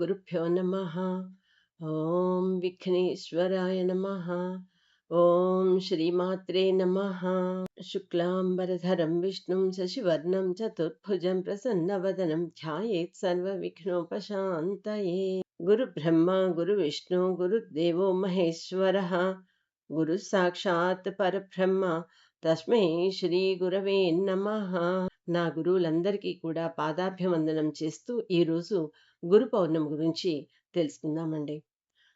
గురుభ్యో నమః. ఓం విఘ్నేశ్వరాయ నమః. ఓం శ్రీమాత్రే నమః. శుక్లాంబరధరం విష్ణుం శశివర్ణం చతుర్భుజం ప్రసన్నవదనం ధ్యాయేత్ సర్వవిఘ్నోపశాంతయే. గురుబ్రహ్మ గురువిష్ణు గురుదేవో మహేశ్వరః. గురు సాక్షాత్ పరబ్రహ్మ తస్మై శ్రీ గురవే నమః. నా గురువులందరికీ కూడా పాదాభ్యవందనం చేస్తూ ఈరోజు గురు పౌర్ణమి గురించి తెలుసుకుందామండి.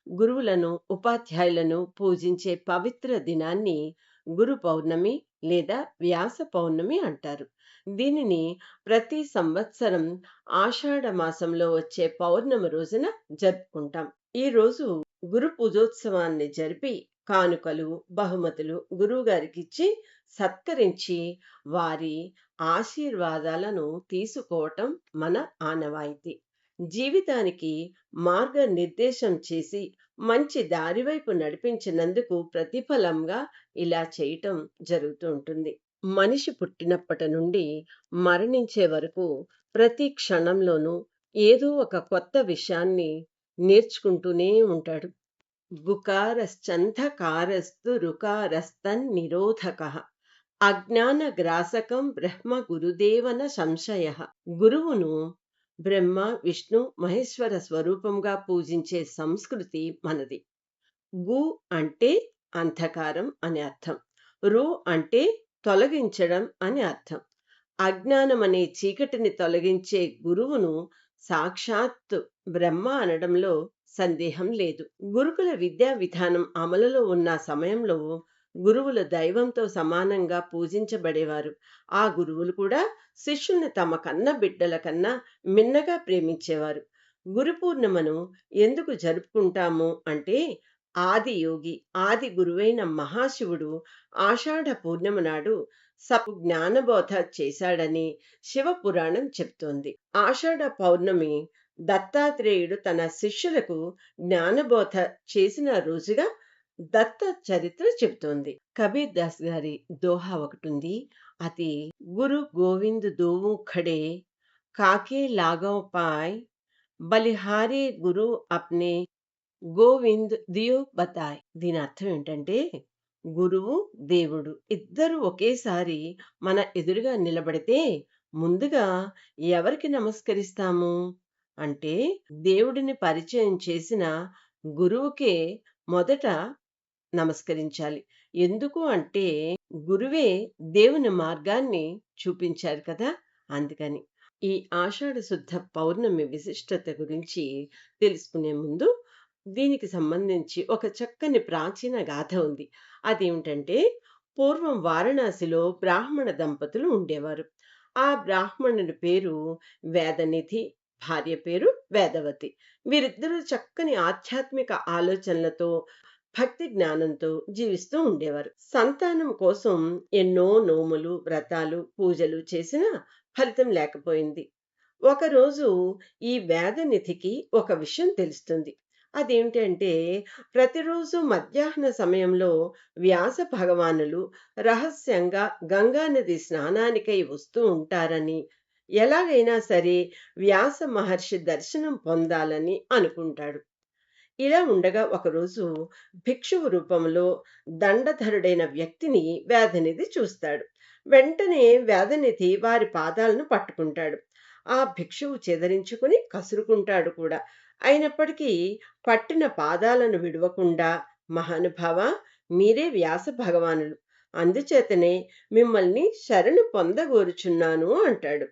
గురువులను ఉపాధ్యాయులను పూజించే పవిత్ర దినాన్ని గురు పౌర్ణమి లేదా వ్యాస పౌర్ణమి అంటారు. దీనిని ప్రతి సంవత్సరం ఆషాఢ మాసంలో వచ్చే పౌర్ణమి రోజున జరుపుకుంటాం. ఈ రోజు గురు పూజోత్సవాన్ని జరిపి కానుకలు బహుమతులు గురువు గారికి ఇచ్చి సత్కరించి వారి ఆశీర్వాదాలను తీసుకోవటం మన ఆనవాయితీ. జీవితానికి మార్గనిర్దేశం చేసి మంచి దారి వైపు నడిపించినందుకు ప్రతిఫలంగా ఇలా చేయటం జరుగుతూ ఉంటుంది. మనిషి పుట్టినప్పటి నుండి మరణించే వరకు ప్రతి క్షణంలోనూ ఏదో ఒక కొత్త విషయాన్ని నేర్చుకుంటూనే ఉంటాడు. గుకారశ్చంధకారస్తు రుకారస్తన్ నిరోధకః అజ్ఞాన గ్రాసకం బ్రహ్మ గురుదేవన సంశయ. గురువును బ్రహ్మ విష్ణు మహేశ్వర స్వరూపంగా పూజించే సంస్కృతి మనది. గు అంటే అంధకారం అని అర్థం. రు అంటే తొలగించడం అని అర్థం. అజ్ఞానం అనే చీకటిని తొలగించే గురువును సాక్షాత్ బ్రహ్మ అనడంలో సందేహం లేదు. గురుకుల విద్యా విధానం అమలులో ఉన్న సమయంలో గురువులు దైవంతో సమానంగా పూజించబడేవారు. ఆ గురువులు కూడా శిష్యుల్ని తమ కన్న బిడ్డల కన్నా మిన్నగా ప్రేమించేవారు. గురు పూర్ణిమను ఎందుకు జరుపుకుంటాము అంటే ఆది యోగి ఆది గురువైన మహాశివుడు ఆషాఢ పూర్ణిమ నాడు జ్ఞానబోధ చేశాడని శివపురాణం చెప్తోంది. ఆషాఢ పౌర్ణమి దత్తాత్రేయుడు తన శిష్యులకు జ్ఞానబోధ చేసిన రోజుగా దత్త చరిత్ర చెబుతోంది. కబీర్ దాస్ గారి దోహా ఒకటి ఉంది. అది గురు గోవింద్ దోవు ఖడే కాకే లాగవ్ పాయ్ బలిహారీ గురు అప్నే గోవింద్ దియో బతాయ్. దీని అర్థం ఏంటంటే గురువు దేవుడు ఇద్దరు ఒకేసారి మన ఎదురుగా నిలబడితే ముందుగా ఎవరికి నమస్కరిస్తాము అంటే దేవుడిని పరిచయం చేసిన గురువుకే మొదట నమస్కరించాలి. ఎందుకు అంటే గురువే దేవుని మార్గాన్ని చూపించారు కదా, అందుకని. ఈ ఆషాఢ శుద్ధ పౌర్ణమి విశిష్టత గురించి తెలుసుకునే ముందు దీనికి సంబంధించి ఒక చక్కని ప్రాచీన గాథ ఉంది. అదేమిటంటే పూర్వం వారణాసిలో బ్రాహ్మణ దంపతులు ఉండేవారు. ఆ బ్రాహ్మణుడి పేరు వేదనిధి, భార్య పేరు వేదవతి. వీరిద్దరూ చక్కని ఆధ్యాత్మిక ఆలోచనలతో భక్తి జ్ఞానంతో జీవిస్తూ ఉండేవారు. సంతానం కోసం ఎన్నో నోములు వ్రతాలు పూజలు చేసినా ఫలితం లేకపోయింది. ఒకరోజు ఈ వేదనిధికి ఒక విషయం తెలుస్తుంది. అదేమిటంటే ప్రతిరోజు మధ్యాహ్న సమయంలో వ్యాస భగవానులు రహస్యంగా గంగానది స్నానానికై వస్తూ ఉంటారని, ఎలాగైనా సరే వ్యాస మహర్షి దర్శనం పొందాలని అనుకుంటాడు. ఇలా ఉండగా ఒకరోజు భిక్షువు రూపంలో దండధరుడైన వ్యక్తిని వేదనిధి చూస్తాడు. వెంటనే వేదనిధి వారి పాదాలను పట్టుకుంటాడు. ఆ భిక్షువు చెదరించుకుని కసురుకుంటాడు కూడా. అయినప్పటికీ పట్టిన పాదాలను విడవకుండా, మహానుభావ, మీరే వ్యాస భగవానులు, అందుచేతనే మిమ్మల్ని శరణు పొందగోరుచున్నాను అంటాడు.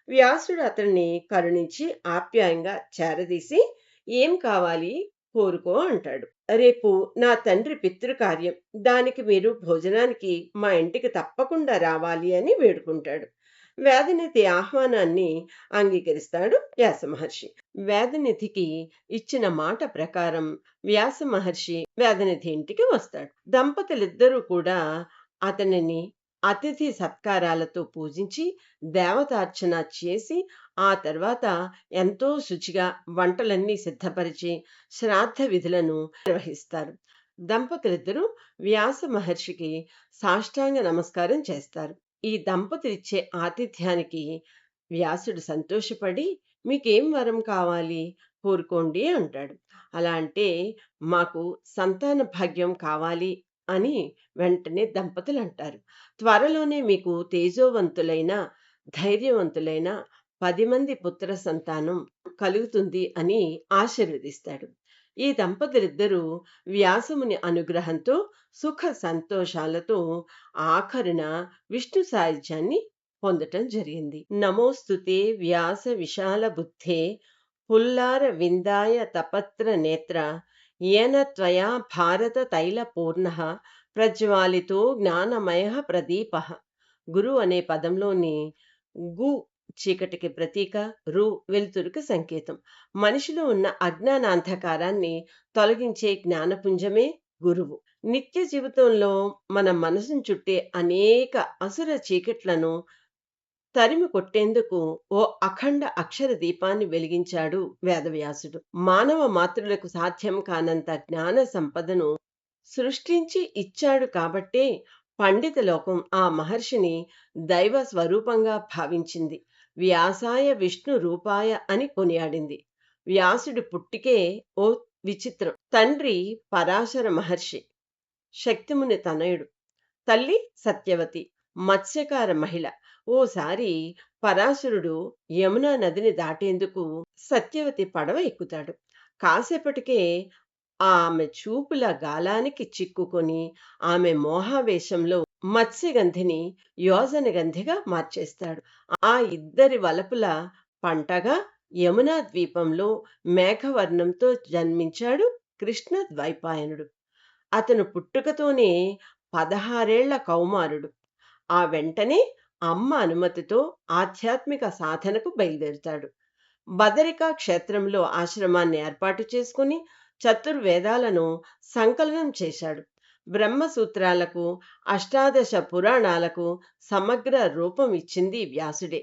వ్యాసుడు అతన్ని కరుణించి ఆప్యాయంగా చేరదీసి ఏం కావాలి కోరుకో అంటాడు. రేపు నా తండ్రి పితృకార్యం, దానికి మీరు భోజనానికి మా ఇంటికి తప్పకుండా రావాలి అని వేడుకుంటాడు. వేదనిధి ఆహ్వానాన్ని అంగీకరిస్తాడు వ్యాస మహర్షి. వేదనిధికి ఇచ్చిన మాట ప్రకారం వ్యాస మహర్షి వేదనిధి ఇంటికి వస్తాడు. దంపతులిద్దరూ కూడా అతనిని అతిథి సత్కారాలతో పూజించి దేవతార్చన చేసి ఆ తర్వాత ఎంతో శుచిగా వంటలన్నీ సిద్ధపరిచి శ్రాద్ధ విధులను నిర్వహిస్తారు. దంపతులిద్దరూ వ్యాస మహర్షికి సాష్టాంగ నమస్కారం చేస్తారు. ఈ దంపతులిచ్చే ఆతిథ్యానికి వ్యాసుడు సంతోషపడి మీకేం వరం కావాలి కోరుకోండి అంటాడు. అలా అంటే మాకు సంతాన భాగ్యం కావాలి అని వెంటనే దంపతులంటారు. త్వరలోనే మీకు తేజోవంతులైన, ధైర్యవంతులైన 10 మంది పుత్ర సంతానం కలుగుతుంది అని ఆశీర్వదిస్తాడు. ఈ దంపతులిద్దరూ వ్యాసముని అనుగ్రహంతో సుఖ సంతోషాలతో ఆఖరున విష్ణు సాయుధ్యాన్ని పొందటం జరిగింది. నమోస్తుతే వ్యాస విశాల బుద్ధే పుల్లార విందాయ తపత్ర నేత్ర ఏన త్వయా భారత తైల పూర్ణ ప్రజ్వాలితో జ్ఞానమయ ప్రదీప. గురు అనే పదంలోని గు చీకటికి ప్రతీక, రు వెలుతురుకి సంకేతం. మనిషిలో ఉన్న అజ్ఞానాంధకారాన్ని తొలగించే జ్ఞానపుంజమే గురువు. నిత్య జీవితంలో మన మనసును చుట్టే అనేక అసుర చీకట్లను తరిమి కొట్టేందుకు ఓ అఖండ అక్షర దీపాన్ని వెలిగించాడు వేదవ్యాసుడు. మానవ మాతృలకు సాధ్యం కానంత జ్ఞాన సంపదను సృష్టించి ఇచ్చాడు కాబట్టే పండిత లోకం ఆ మహర్షిని దైవ స్వరూపంగా భావించింది. వ్యాసాయ విష్ణు రూపాయ అని కొనియాడింది. వ్యాసుడి పుట్టికే ఓ విచిత్రం. తండ్రి పరాశర మహర్షి, శక్తిముని తనయుడు. తల్లి సత్యవతి, మత్స్యకార మహిళ. ఓసారి పరాశరుడు యమునా నదిని దాటేందుకు సత్యవతి పడవ ఎక్కుతాడు. కాసేపటికే ఆమె చూపుల గాలానికి చిక్కుకొని ఆమె మోహావేశంలో మత్స్యగంధిని యోజనగంధిగా మార్చేస్తాడు. ఆ ఇద్దరి వలపుల పంటగా యమునా ద్వీపంలో మేఘవర్ణంతో జన్మించాడు కృష్ణ ద్వైపాయనుడు. అతను పుట్టుకతోనే 16 కౌమారుడు. ఆ వెంటనే అమ్మ అనుమతితో ఆధ్యాత్మిక సాధనకు బయలుదేరుతాడు. బదరికా క్షేత్రంలో ఆశ్రమాన్ని ఏర్పాటు చేసుకుని చతుర్వేదాలను సంకలనం చేశాడు. బ్రహ్మసూత్రాలకు, అష్టాదశ పురాణాలకు సమగ్ర రూపం ఇచ్చింది వ్యాసుడే.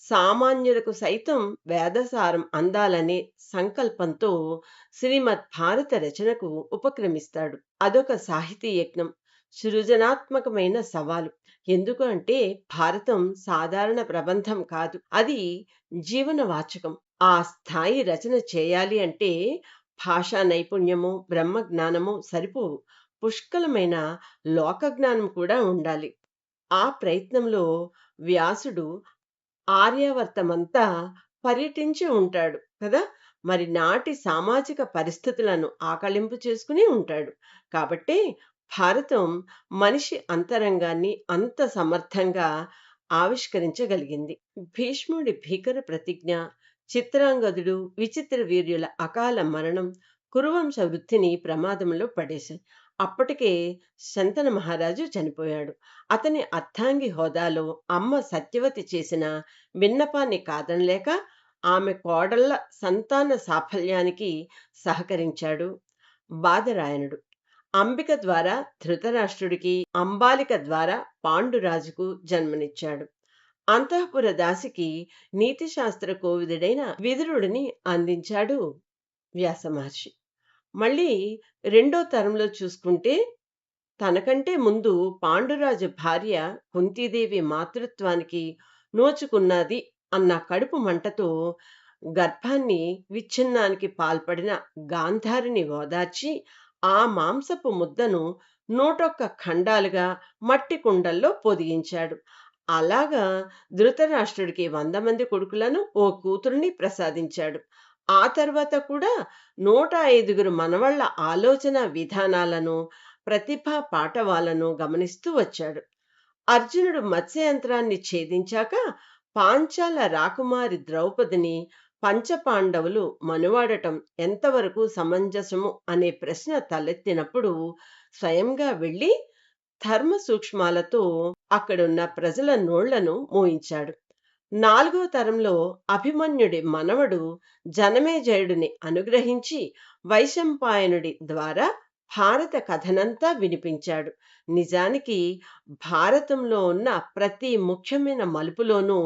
సామాన్యులకు సైతం వేదసారం అందాలనే సంకల్పంతో శ్రీమద్ భారత రచనకు ఉపక్రమిస్తాడు. అదొక సాహితీ యజ్ఞం, సృజనాత్మకమైన సవాలు. ఎందుకు అంటే భారతం సాధారణ ప్రబంధం కాదు, అది జీవన వాచకం. ఆ స్థాయి రచన చేయాలి అంటే భాషా నైపుణ్యము, బ్రహ్మజ్ఞానము సరిపోవు, పుష్కలమైన లోకజ్ఞానం కూడా ఉండాలి. ఆ ప్రయత్నంలో వ్యాసుడు ఆర్యావర్తమంతా పర్యటించి ఉంటాడు కదా. మరి నాటి సామాజిక పరిస్థితులను ఆకళింపు చేసుకుని ఉంటాడు. కాబట్టే భారతం మనిషి అంతరంగాన్ని అంత సమర్థంగా ఆవిష్కరించగలిగింది. భీష్ముడి భీకర ప్రతిజ్ఞ, చిత్రాంగదుడు, విచిత్ర వీర్యుల అకాల మరణం కురువంశ వృద్ధిని ప్రమాదంలో పడేశాయి. అప్పటికే శంతన మహారాజు చనిపోయాడు. అతని అర్ధాంగి హోదాలో అమ్మ సత్యవతి చేసిన విన్నపాన్ని కాదనలేక ఆమె కోడళ్ల సంతాన సాఫల్యానికి సహకరించాడు బాదరాయణుడు. అంబిక ద్వారా ధృతరాష్ట్రుడికి, అంబాలిక ద్వారా పాండురాజుకు జన్మనిచ్చాడు. అంతఃపుర దాసికి నీతిశాస్త్ర కోవిదుడైన విదురుడిని అందించాడు వ్యాసమహర్షి. మళ్ళీ రెండో తరంలో చూసుకుంటే తనకంటే ముందు పాండురాజు భార్య కుంతీదేవి మాతృత్వానికి నోచుకున్నది అన్న కడుపు మంటతో గర్భాన్ని విచ్ఛిన్నానికి పాల్పడిన గాంధారిని ఓదార్చి ఆ మాంసపు ముద్దను 101 ఖండాలుగా మట్టి కుండల్లో పొదిగించాడు. అలాగా ధృతరాష్ట్రుడికి 100 మంది కొడుకులను, ఓ కూతుర్ని ప్రసాదించాడు. ఆ తర్వాత కూడా 105 మనవళ్ల ఆలోచన విధానాలను, ప్రతిభా పాటవాలను గమనిస్తూ వచ్చాడు. అర్జునుడు మత్స్యయంత్రాన్ని ఛేదించాక పాంచాల రాకుమారి ద్రౌపదిని పంచపాండవులు మనువాడటం ఎంతవరకు సమంజసము అనే ప్రశ్న తలెత్తినప్పుడు స్వయంగా వెళ్ళి ధర్మ సూక్ష్మాలతో అక్కడున్న ప్రజల నోళ్లను మోయించాడు. 4వ తరంలో అభిమన్యుడి మనవడు జనమేజయుడిని అనుగ్రహించి వైశంపాయనుడి ద్వారా భారత కథనంతా వినిపించాడు. నిజానికి భారతంలో ఉన్న ప్రతి ముఖ్యమైన మలుపులోనూ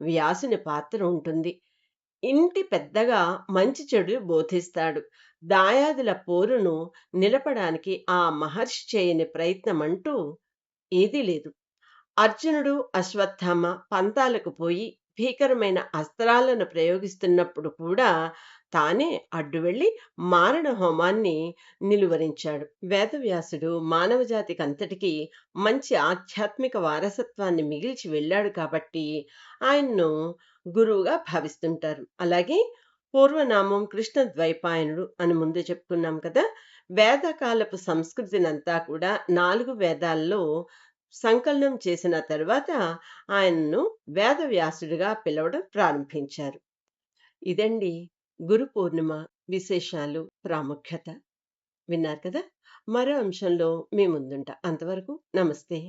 వ్యాసుని పాత్ర ఉంటుంది. ఇంటి పెద్దగా మంచి చెడు బోధిస్తాడు. దాయాదుల పోరును నిలపడానికి ఆ మహర్షి చేయని ప్రయత్నమంటూ ఏదీ లేదు. అర్జునుడు, అశ్వత్థామ పంతాలకు పోయి భీకరమైన అస్త్రాలను ప్రయోగిస్తున్నప్పుడు కూడా తానే అడ్డు వెళ్లి మారణ హోమాన్ని నిలువరించాడు. వేదవ్యాసుడు మానవజాతికంతటికీ మంచి ఆధ్యాత్మిక వారసత్వాన్ని మిగిల్చి వెళ్ళాడు కాబట్టి ఆయన్ను గురువుగా భావిస్తుంటారు. అలాగే పూర్వనామం కృష్ణద్వైపాయనుడు అని ముందు చెప్పుకున్నాం కదా! వేదకాలపు సంస్కృతినంతా కూడా 4 వేదాల్లో సంకలనం చేసిన తరువాత ఆయన్ను వేదవ్యాసుడిగా పిలవడం ప్రారంభించారు. ఇదండి గురు పూర్ణిమ విశేషాలు, ప్రాముఖ్యత. విన్నారు కదా! మరో అంశంలో మీ ముందుంటా. అంతవరకు నమస్తే.